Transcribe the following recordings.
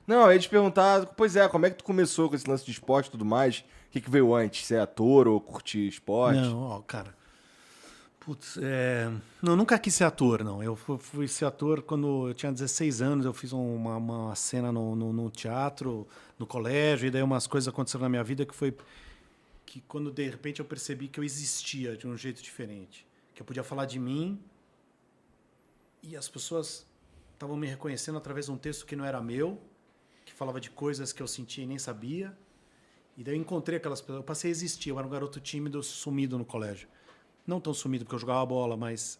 Não, eu ia te perguntar, pois é, como é que tu começou com esse lance de esporte e tudo mais? O que veio antes? Ser ator ou curtir esporte? Não, ó, cara. Putz, não, nunca quis ser ator, não. Eu fui ser ator quando eu tinha 16 anos. Eu fiz uma cena no teatro, no colégio, e daí umas coisas aconteceram na minha vida que foi que quando de repente eu percebi que eu existia de um jeito diferente. Que eu podia falar de mim e as pessoas estavam me reconhecendo através de um texto que não era meu, que falava de coisas que eu sentia e nem sabia. E daí eu encontrei aquelas pessoas. Eu passei a existir. Eu era um garoto tímido, sumido no colégio. Não tão sumido porque eu jogava bola, mas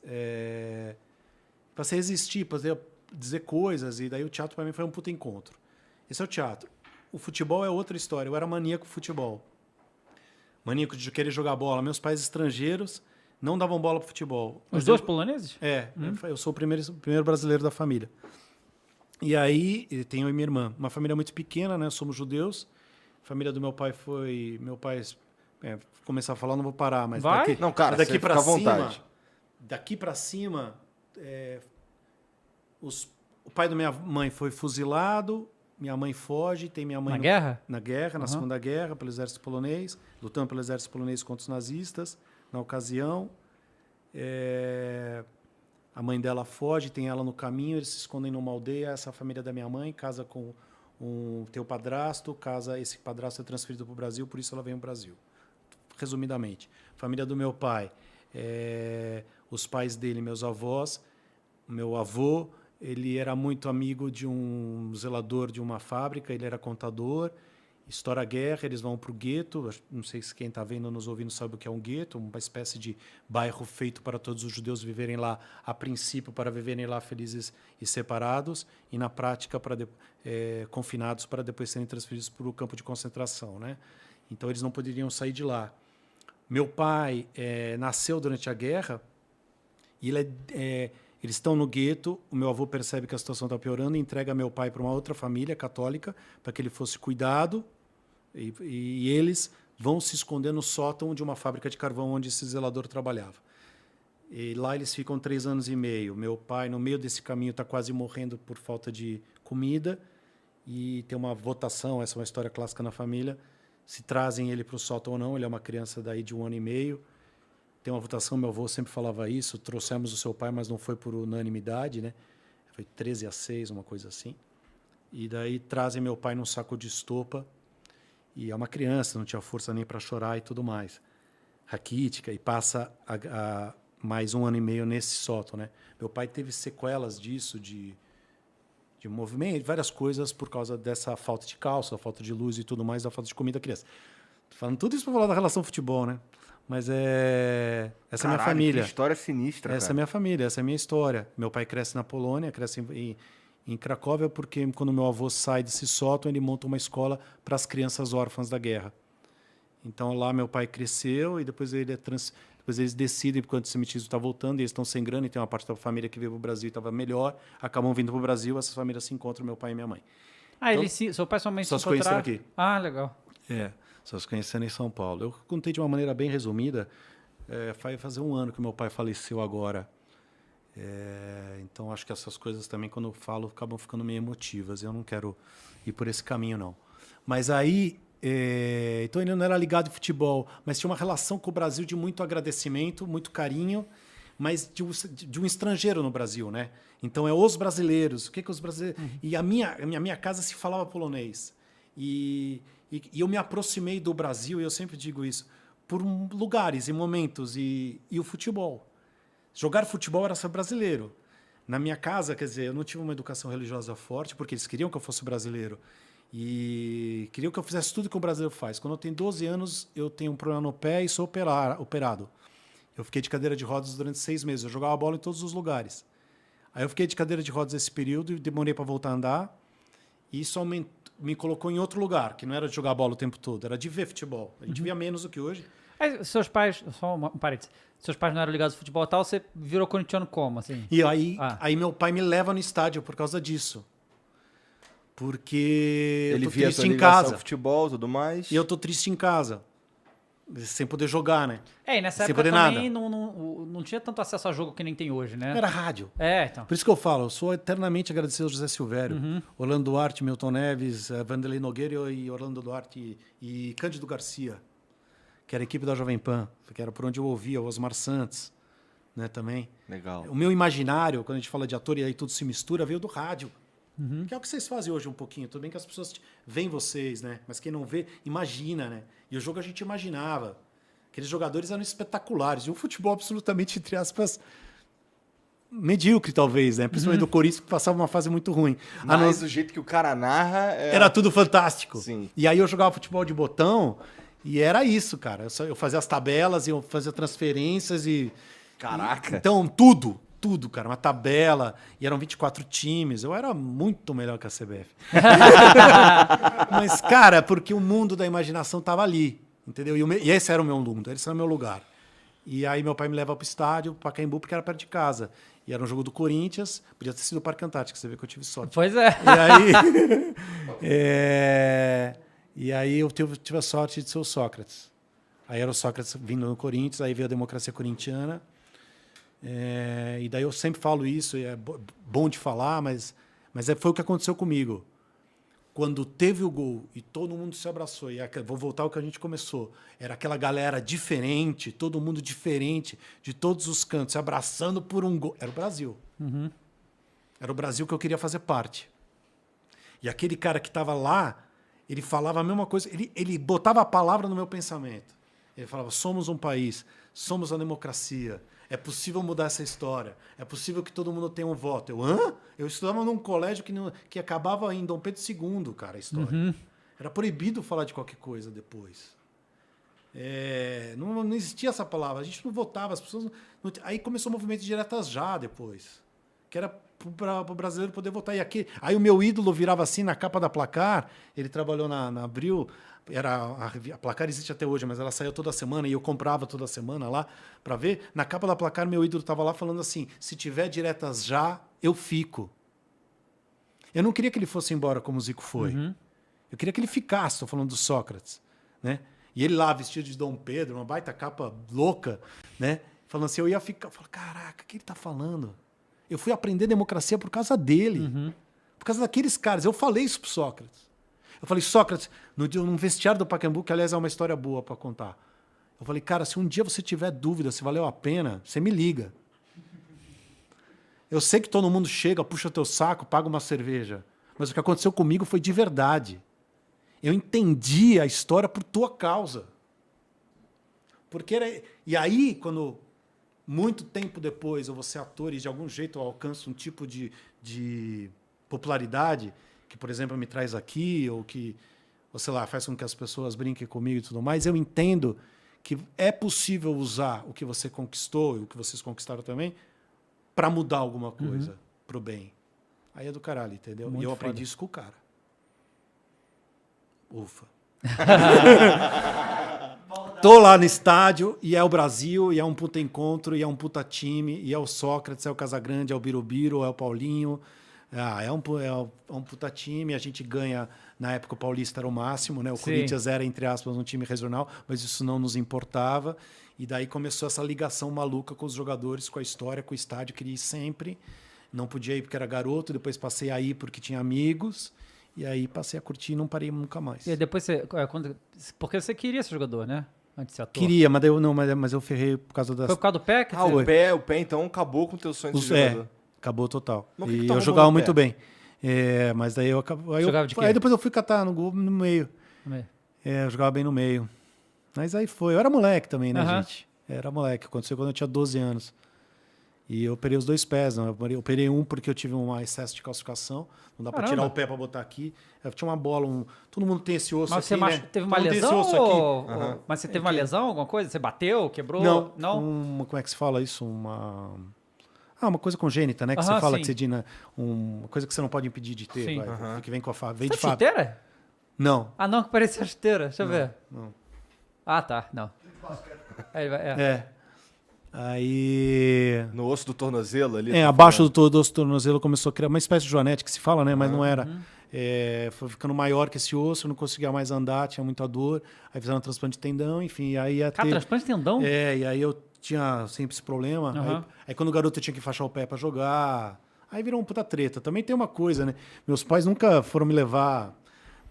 passei a existir, passei a dizer coisas, e daí o teatro para mim foi um puta encontro. Esse é o teatro. O futebol é outra história. Eu era maníaco de futebol. Maníaco de querer jogar bola. Meus pais estrangeiros não davam bola pro futebol. Os dois poloneses? Eu sou o primeiro brasileiro da família. E aí, tenho eu e minha irmã. Uma família muito pequena, né? Somos judeus. A família do meu pai foi... Meu pai... começar a falar, não vou parar, mas Vai? daqui, Não, cara, daqui você para fica à cima, vontade. daqui para cima, o pai da minha mãe foi fuzilado, minha mãe foge, tem minha mãe Na guerra? na guerra, na Segunda Guerra, pelo exército polonês, lutando pelo exército polonês contra os nazistas, na ocasião. A mãe dela foge, tem ela no caminho, eles se escondem numa aldeia, essa família da minha mãe casa com teu padrasto, esse padrasto é transferido para o Brasil, por isso ela vem ao Brasil. Resumidamente, família do meu pai, os pais dele, meus avós, meu avô, ele era muito amigo de um zelador de uma fábrica, ele era contador, estoura a guerra, eles vão para o gueto, não sei se quem está vendo ou nos ouvindo sabe o que é um gueto, uma espécie de bairro feito para todos os judeus viverem lá, a princípio para viverem lá felizes e separados, e na prática confinados para depois serem transferidos para o campo de concentração, né? Então eles não poderiam sair de lá. Meu pai nasceu durante a guerra e eles estão no gueto. O meu avô percebe que a situação está piorando e entrega meu pai para uma outra família católica para que ele fosse cuidado. E eles vão se esconder no sótão de uma fábrica de carvão onde esse zelador trabalhava. E lá eles ficam 3 anos e meio. Meu pai, no meio desse caminho, está quase morrendo por falta de comida. E tem uma votação, essa é uma história clássica na família, se trazem ele para o sótão ou não. Ele é uma criança daí de 1 ano e meio. Tem uma votação, meu avô sempre falava isso, trouxemos o seu pai, mas não foi por unanimidade, né? Foi 13-6, uma coisa assim. E daí trazem meu pai num saco de estopa, e é uma criança, não tinha força nem para chorar e tudo mais. Raquítica, e passa mais 1 ano e meio nesse sótão, né? Meu pai teve sequelas disso, de movimento, várias coisas por causa dessa falta de calça, da falta de luz e tudo mais, da falta de comida da criança. Tô falando tudo isso para falar da relação futebol, né? Mas essa é a minha família. Que história sinistra, Essa é cara. a minha família, essa é a minha história. Meu pai cresce na Polônia, cresce em Cracóvia, porque quando meu avô sai desse sótão, ele monta uma escola para as crianças órfãs da guerra. Então lá meu pai cresceu e depois depois eles decidem, porque o antissemitismo está voltando, e eles estão sem grana, e tem uma parte da família que veio para o Brasil e estava melhor, acabam vindo para o Brasil, essas famílias se encontram, meu pai e minha mãe. Ah, Então, seu pai e sua mãe só se se conheceram encontraram? aqui. Ah, legal. Só se conhecendo em São Paulo. Eu contei de uma maneira bem resumida. Vai fazer 1 ano que meu pai faleceu agora. Então, acho que essas coisas também, quando eu falo, acabam ficando meio emotivas. Eu não quero ir por esse caminho, não. Mas aí... então, ele não era ligado em futebol, mas tinha uma relação com o Brasil de muito agradecimento, muito carinho, mas de um estrangeiro no Brasil, né? Então, os brasileiros. O que os brasileiros... E a minha casa se falava polonês. E eu me aproximei do Brasil, e eu sempre digo isso, por lugares e momentos, e o futebol. Jogar futebol era ser brasileiro. Na minha casa, quer dizer, eu não tive uma educação religiosa forte, porque eles queriam que eu fosse brasileiro. E queriam que eu fizesse tudo que o brasileiro faz. Quando eu tenho 12 anos, eu tenho um problema no pé e sou operado. Eu fiquei de cadeira de rodas durante 6 meses. Eu jogava bola em todos os lugares. Aí eu fiquei de cadeira de rodas esse período e demorei para voltar a andar. E isso me colocou em outro lugar, que não era de jogar bola o tempo todo, era de ver futebol. A gente via menos do que hoje. Seus pais, só um parênteses, seus pais não eram ligados ao futebol e tal, você virou corintiano como, assim? E aí meu pai me leva no estádio por causa disso. Porque Ele eu tô via triste tua em ligação casa. ao futebol e tudo mais. E eu tô triste em casa. Sem poder jogar, né? E nessa Sem época poder também nada. não tinha tanto acesso a jogo que nem tem hoje, né? Era rádio. Então. Por isso que eu falo, eu sou eternamente agradecido ao José Silvério, Orlando Duarte, Milton Neves, Vanderlei Nogueira e Orlando Duarte e Cândido Garcia, que era a equipe da Jovem Pan, que era por onde eu ouvia, o Osmar Santos, né, também. Legal. O meu imaginário, quando a gente fala de ator e aí tudo se mistura, veio do rádio. Que é o que vocês fazem hoje um pouquinho. Tudo bem que as pessoas veem vocês, né? Mas quem não vê, imagina, né? E o jogo a gente imaginava. Aqueles jogadores eram espetaculares. E um futebol absolutamente, entre aspas, medíocre, talvez, né? Principalmente do Corinthians, que passava uma fase muito ruim. Mas o jeito que o cara narra... Era tudo fantástico. Sim. E aí eu jogava futebol de botão e era isso, cara. Eu fazia as tabelas, eu fazia transferências e... Caraca. Então, tudo, cara. Uma tabela. E eram 24 times. Eu era muito melhor que a CBF. Mas, cara, porque o mundo da imaginação tava ali. Entendeu? E esse era o meu mundo. Esse era o meu lugar. E aí meu pai me leva pro estádio, pra Pacaembu, porque era perto de casa. E era um jogo do Corinthians. Podia ter sido o Parque Antártico. Você vê que eu tive sorte. Pois é. E aí eu tive a sorte de ser o Sócrates. Aí era o Sócrates vindo no Corinthians. Aí veio a democracia corintiana. E daí eu sempre falo isso, é bom de falar, mas foi o que aconteceu comigo. Quando teve o gol e todo mundo se abraçou, e vou voltar ao que a gente começou, era aquela galera diferente, todo mundo diferente, de todos os cantos, se abraçando por um gol. Era o Brasil. Era o Brasil que eu queria fazer parte. E aquele cara que estava lá, ele falava a mesma coisa, ele botava a palavra no meu pensamento. Ele falava, somos um país, somos a democracia, é possível mudar essa história. É possível que todo mundo tenha um voto. Eu estudava num colégio que acabava em Dom Pedro II, cara, a história. Era proibido falar de qualquer coisa depois. Não existia essa palavra. A gente não votava. As pessoas aí começou o movimento de diretas já depois. Que era para o brasileiro poder votar. Aí o meu ídolo virava assim na capa da Placar. Ele trabalhou na Abril. A Placar existe até hoje, mas ela saiu toda semana e eu comprava toda semana lá para ver. Na capa da Placar, meu ídolo estava lá falando assim, se tiver diretas já, eu fico. Eu não queria que ele fosse embora como o Zico foi. Eu queria que ele ficasse, estou falando do Sócrates. Né? E ele lá, vestido de Dom Pedro, uma baita capa louca, né? Falando assim, eu ia ficar. Eu falei, caraca, o que ele está falando? Eu fui aprender democracia por causa dele. Por causa daqueles caras. Eu falei isso pro Sócrates. Eu falei, Sócrates, num vestiário do Pacaembu, que aliás é uma história boa para contar. Eu falei, cara, se um dia você tiver dúvida se valeu a pena, você me liga. Eu sei que todo mundo chega, puxa teu saco, paga uma cerveja. Mas o que aconteceu comigo foi de verdade. Eu entendi a história por tua causa. E aí, quando muito tempo depois eu vou ser ator e de algum jeito eu alcanço um tipo de popularidade que, por exemplo, me traz aqui, ou sei lá, faz com que as pessoas brinquem comigo e tudo mais, eu entendo que é possível usar o que você conquistou e o que vocês conquistaram também para mudar alguma coisa pro bem. Aí é do caralho, entendeu? Muito e eu foda. aprendi isso com o cara. Ufa. Tô lá no estádio e é o Brasil, e é um puta encontro, e é um puta time, e é o Sócrates, é o Casagrande, é o Birubiru, é o Paulinho. É um puta time, a gente ganha, na época o Paulista era o máximo, né? O Corinthians era, entre aspas, um time regional, mas isso não nos importava. E daí começou essa ligação maluca com os jogadores, com a história, com o estádio, queria ir sempre. Não podia ir porque era garoto, depois passei a ir porque tinha amigos, e aí passei a curtir e não parei nunca mais. E aí depois porque você queria ser jogador, né? Antes de ser ator. Queria, mas eu ferrei por causa das... Foi por causa do pé? Que O pé então acabou com o teu sonho de jogador. Acabou total. Mas que E tava eu jogava bom no muito pé? bem. Mas daí eu acabei. Jogava de quê? Aí depois eu fui catar no gol no meio. Também. Eu jogava bem no meio. Mas aí foi. Eu era moleque também, né, Aham. gente? Era moleque. Aconteceu quando eu tinha 12 anos. E eu operei os 2 pés. Não. Eu operei um porque eu tive um excesso de calcificação. Não dá pra Caramba. tirar o pé pra botar aqui. Eu tinha uma bola. Todo mundo tem esse osso Mas aqui, você né? teve uma Todo mundo tem esse lesão? osso aqui. Ou... Mas você teve uma lesão, alguma coisa? Você bateu, quebrou? Não. Como é que se fala isso? Uma coisa congênita, né? Que você fala sim. que você uma coisa que você não pode impedir de ter. Sim. Vai, que vem com a vem Você de é fábrica. chuteira? Não. Ah, não, que parecia chuteira. Deixa eu ver. Não. Ah, tá. Não. Aí. No osso do tornozelo ali. Abaixo do osso do tornozelo começou a criar uma espécie de joanete que se fala, né? Mas não era. Foi ficando maior que esse osso, eu não conseguia mais andar, tinha muita dor. Aí fizeram um transplante de tendão, enfim. Aí ia Cara, ter... transplante de tendão? E aí eu tinha sempre esse problema. Aham. Aí quando o garoto tinha que enfaixar o pé pra jogar, aí virou uma puta treta. Também tem uma coisa, né? Meus pais nunca foram me levar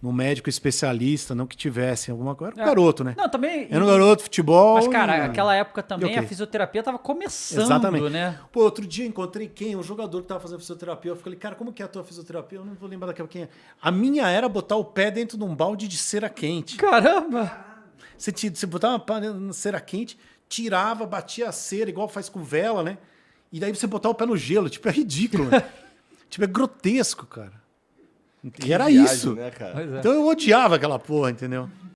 no médico especialista, não que tivessem alguma coisa. Era um garoto, né? Não, também. Era um garoto, futebol. Mas, cara, e- aquela época também E o a quê? fisioterapia tava começando, Exatamente. né? Pô, outro dia encontrei quem? Um jogador que tava fazendo fisioterapia. Eu falei, cara, como que é a tua fisioterapia? Eu não vou lembrar daquela quem é. A minha era botar o pé dentro de um balde de cera quente. Caramba! Você botava uma pá na cera quente, tirava, batia a cera, igual faz com vela, né? E daí você botava o pé no gelo. Tipo, é ridículo, né? Tipo, é grotesco, cara. E era Viagem, isso. né, cara? Pois é. Então eu odiava aquela porra, entendeu?